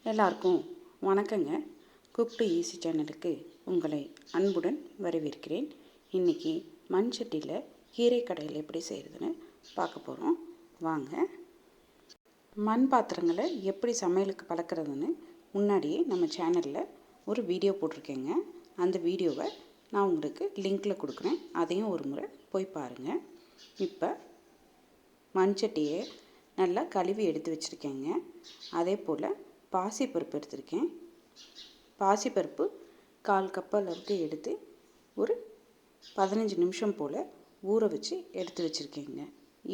எல்லாருக்கும் வணக்கங்க. Cook to easy சேனலுக்கு உங்களை அன்புடன் வரவேற்கிறேன். இன்றைக்கி மண் சட்டியில் கீரை கடையில் எப்படி செய்கிறதுன்னு பார்க்க போகிறோம். வாங்க. மண் பாத்திரங்களை எப்படி சமையலுக்கு பழக்கிறதுன்னு முன்னாடியே நம்ம சேனலில் ஒரு வீடியோ போட்டிருக்கேங்க. அந்த வீடியோவை நான் உங்களுக்கு லிங்கில் கொடுக்குறேன். அதையும் ஒரு முறை போய் பாருங்கள். இப்போ மண் சட்டியை நல்லா கழுவி எடுத்து வச்சுருக்கேங்க. அதே போல் பாசிப்பருப்பு எடுத்திருக்கேன். பாசிப்பருப்பு 1/4 கப் அளவுக்கு எடுத்து ஒரு 15 நிமிஷம் போல் ஊற வச்சு எடுத்து வச்சுருக்கேங்க.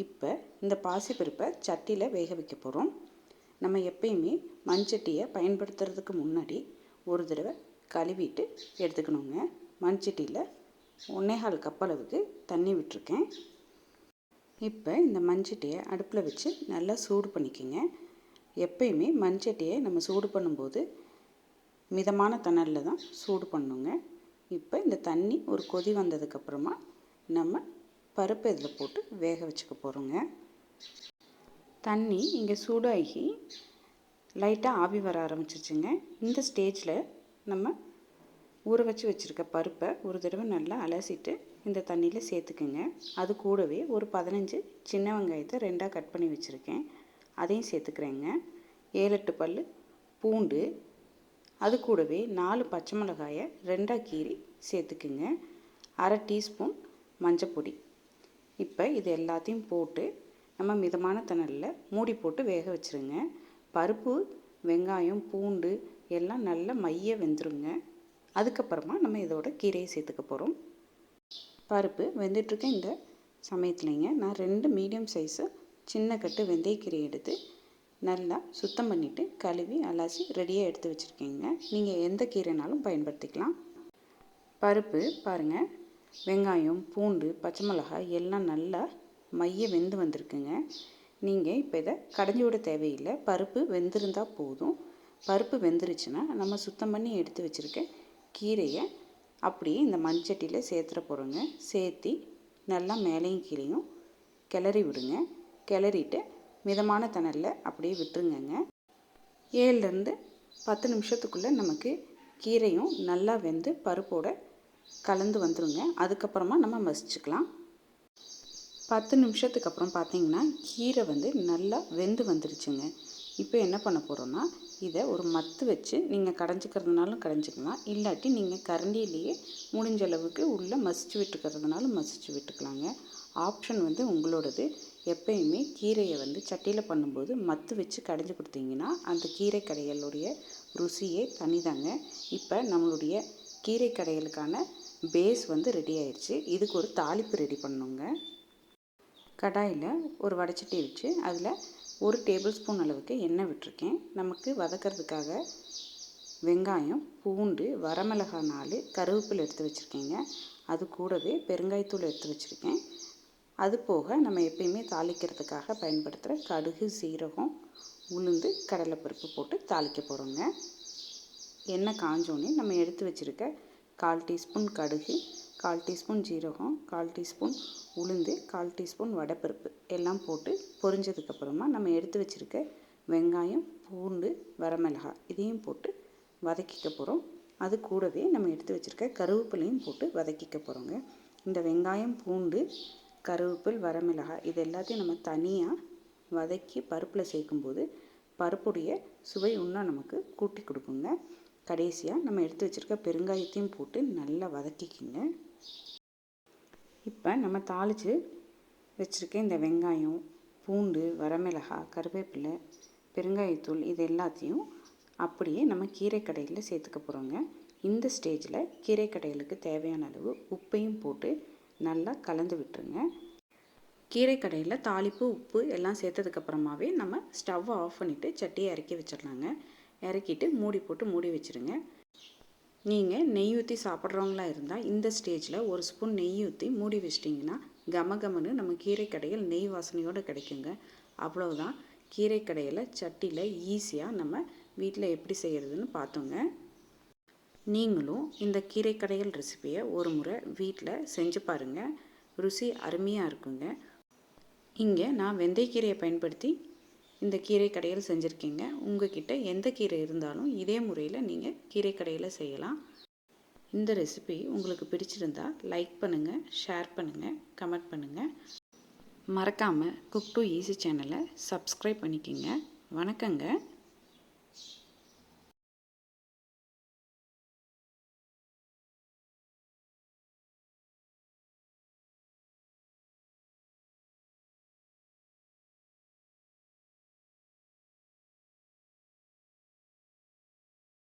இப்போ இந்த பாசிப்பருப்பை சட்டியில் வேக வைக்க போகிறோம். நம்ம எப்பயுமே மண் சட்டியை பயன்படுத்துறதுக்கு முன்னாடி ஒரு தடவை கழுவிட்டு எடுத்துக்கணுங்க. மண் சட்டியில் 1/4 கப் அளவுக்கு தண்ணி விட்டுருக்கேன். இப்போ இந்த மண் சட்டியை அடுப்பில் வச்சு நல்லா சூடு பண்ணிக்கோங்க. எப்பயுமே மண் சட்டியை நம்ம சூடு பண்ணும்போது மிதமான தணலில் தான் சூடு பண்ணணுங்க. இப்போ இந்த தண்ணி ஒரு கொதி வந்ததுக்கப்புறமா நம்ம பருப்பு இதில் போட்டு வேக வச்சுக்க போகிறோங்க. தண்ணி இங்கே சூடாகி லைட்டாக ஆவி வர ஆரம்பிச்சிருச்சுங்க. இந்த ஸ்டேஜில் நம்ம ஊற வச்சு வச்சுருக்க பருப்பை ஒரு தடவை நல்லா அலசிட்டு இந்த தண்ணியில் சேர்த்துக்குங்க. அது கூடவே ஒரு 15 சின்ன வெங்காயத்தை 2ஆக கட் பண்ணி வச்சுருக்கேன். அதையும் சேர்த்துக்கிறேங்க. 7-8 பல் பூண்டு, அது கூடவே 4 பச்சை மிளகாயை 2ஆக கீறி சேர்த்துக்குங்க. 1/2 டீஸ்பூன் மஞ்சப்பொடி. இப்போ இது எல்லாத்தையும் போட்டு நம்ம மிதமான தணலில் மூடி போட்டு வேக வச்சுருங்க. பருப்பு, வெங்காயம், பூண்டு எல்லாம் நல்லா மைய வெந்துருங்க. அதுக்கப்புறமா நம்ம இதோட கீரையை சேர்த்துக்க போகிறோம். பருப்பு வெந்துட்டுருக்க இந்த சமயத்துலைங்க நான் 2 மீடியம் சைஸு சின்ன கட்டு வெந்தயக்கீரை எடுத்து நல்லா சுத்தம் பண்ணிவிட்டு கழுவி அலசி ரெடியாக எடுத்து வச்சுருக்கேங்க. நீங்கள் எந்த கீரைனாலும் பயன்படுத்திக்கலாம். பருப்பு பாருங்கள், வெங்காயம், பூண்டு, பச்சை மிளகாய் எல்லாம் நல்லா மைய வெந்து வந்திருக்குங்க. நீங்கள் இப்போ இதை கடைஞ்சி விட தேவையில்லை. பருப்பு வெந்திருந்தால் போதும். பருப்பு வெந்துருச்சுன்னா நம்ம சுத்தம் பண்ணி எடுத்து வச்சுருக்க கீரையை அப்படியே இந்த மண் சட்டியில் சேர்த்துற போகிறோங்க. சேர்த்தி நல்லா மேலேயும் கீழேயும் கிளறி விடுங்க. கிளறிட்டு மிதமான தணலில் அப்படியே விட்டுருங்கங்க. 7-10 நிமிஷத்துக்குள்ளே நமக்கு கீரையும் நல்லா வெந்து பருப்போடு கலந்து வந்துடுங்க. அதுக்கப்புறமா நம்ம மசிச்சுக்கலாம். 10 நிமிஷத்துக்கு அப்புறம் பார்த்திங்கன்னா கீரை நல்லா வெந்து வந்துருச்சுங்க. இப்போ என்ன பண்ண போகிறோன்னா இதை ஒரு மத்து வச்சு நீங்கள் கடைஞ்சிக்கிறதுனாலும் கடைஞ்சிக்கலாம். இல்லாட்டி நீங்கள் கரண்டியிலேயே முடிஞ்ச அளவுக்கு உள்ளே மசிச்சு விட்டுக்கிறதுனாலும் மசிச்சு விட்டுக்கலாங்க. ஆப்ஷன் உங்களோடது. எப்பயுமே கீரையை சட்டியில் பண்ணும்போது மத்து வச்சு கடைஞ்சி கொடுத்தீங்கன்னா அந்த கீரை கடையலுடைய ருசியே தனிதாங்க. இப்போ நம்மளுடைய கீரை கடையலுக்கான பேஸ் ரெடி ஆயிடுச்சு. இதுக்கு ஒரு தாளிப்பு ரெடி பண்ணணுங்க. கடாயில் ஒரு வடைச்சட்டி வச்சு அதில் 1 டேபிள் ஸ்பூன் அளவுக்கு எண்ணெய் விட்டுருக்கேன். நமக்கு வதக்கிறதுக்காக வெங்காயம், பூண்டு, வரமிளகாய் 4, கருவேப்பிலை எடுத்து வச்சுருக்கேங்க. அது கூடவே பெருங்காயத்தூள் எடுத்து வச்சுருக்கேன். அது போக நம்ம எப்பயுமே தாளிக்கிறதுக்காக பயன்படுத்துகிற கடுகு, சீரகம், உளுந்து, கடலைப்பருப்பு போட்டு தாளிக்க போகிறோங்க. எண்ணெய் காஞ்சோடனே நம்ம எடுத்து வச்சுருக்க 1/4 டீஸ்பூன் கடுகு, 1/4 டீஸ்பூன் ஜீரகம், 1/4 டீஸ்பூன் உளுந்து, 1/4 டீஸ்பூன் வடைப்பருப்பு எல்லாம் போட்டு பொரிஞ்சதுக்கப்புறமா நம்ம எடுத்து வச்சுருக்க வெங்காயம், பூண்டு, வரமிளகாய் இதையும் போட்டு வதக்கிக்க போகிறோம். அது கூடவே நம்ம எடுத்து வச்சுருக்க கருவேப்பிலையும் போட்டு வதக்கிக்க போகிறோங்க. இந்த வெங்காயம், பூண்டு, கருவேப்பில், வரமிளகாய் இது எல்லாத்தையும் நம்ம தனியாக வதக்கி பருப்பில் சேர்க்கும்போது பருப்புடைய சுவை இன்னும் நமக்கு கூட்டி கொடுக்குங்க. கடைசியாக நம்ம எடுத்து வச்சுருக்க பெருங்காயத்தையும் போட்டு நல்லா வதக்கிக்கிங்க. இப்போ நம்ம தாளித்து வச்சுருக்க இந்த வெங்காயம், பூண்டு, வரமிளகாய், கருவேப்பிலை, பெருங்காயத்தூள் இது எல்லாத்தையும் அப்படியே நம்ம கீரை கடையில் சேர்த்துக்க போகிறோங்க. இந்த ஸ்டேஜில் கீரை கடையிலுக்கு தேவையான அளவு உப்பையும் போட்டு நல்லா கலந்து விட்டுருங்க. கீரை கடையில் தாளிப்பு, உப்பு எல்லாம் சேர்த்ததுக்கப்புறமாவே நம்ம ஸ்டவ்வை ஆஃப் பண்ணிவிட்டு சட்டியை இறக்கி வச்சிடலாங்க. இறக்கிட்டு மூடி போட்டு மூடி வச்சுருங்க. நீங்கள் நெய் ஊற்றி சாப்பிட்றவங்களா இருந்தால் இந்த ஸ்டேஜில் 1 ஸ்பூன் நெய் ஊற்றி மூடி வச்சிட்டிங்கன்னா கமகமன்னு நம்ம கீரை கடையில் நெய் வாசனையோடு கிடைக்குங்க. அவ்வளோதான். கீரை கடையில் சட்டியில் ஈஸியாக நம்ம வீட்டில் எப்படி செய்கிறதுன்னு பார்த்தோங்க. நீங்களும் இந்த கீரை கடையல் ரெசிபியை ஒரு முறை வீட்டில் செஞ்சு பாருங்கள். ருசி அருமையாக இருக்குங்க. இங்கே நான் வெந்தயக்கீரையை பயன்படுத்தி இந்த கீரை கடையல் செஞ்சுருக்கீங்க. உங்ககிட்ட எந்த கீரை இருந்தாலும் இதே முறையில் நீங்கள் கீரை கடையல் செய்யலாம். இந்த ரெசிபி உங்களுக்கு பிடிச்சிருந்தா லைக் பண்ணுங்கள், ஷேர் பண்ணுங்கள், கமெண்ட் பண்ணுங்கள். மறக்காமல் குக் டு ஈஸி சேனலை சப்ஸ்கிரைப் பண்ணிக்கோங்க. வணக்கங்க.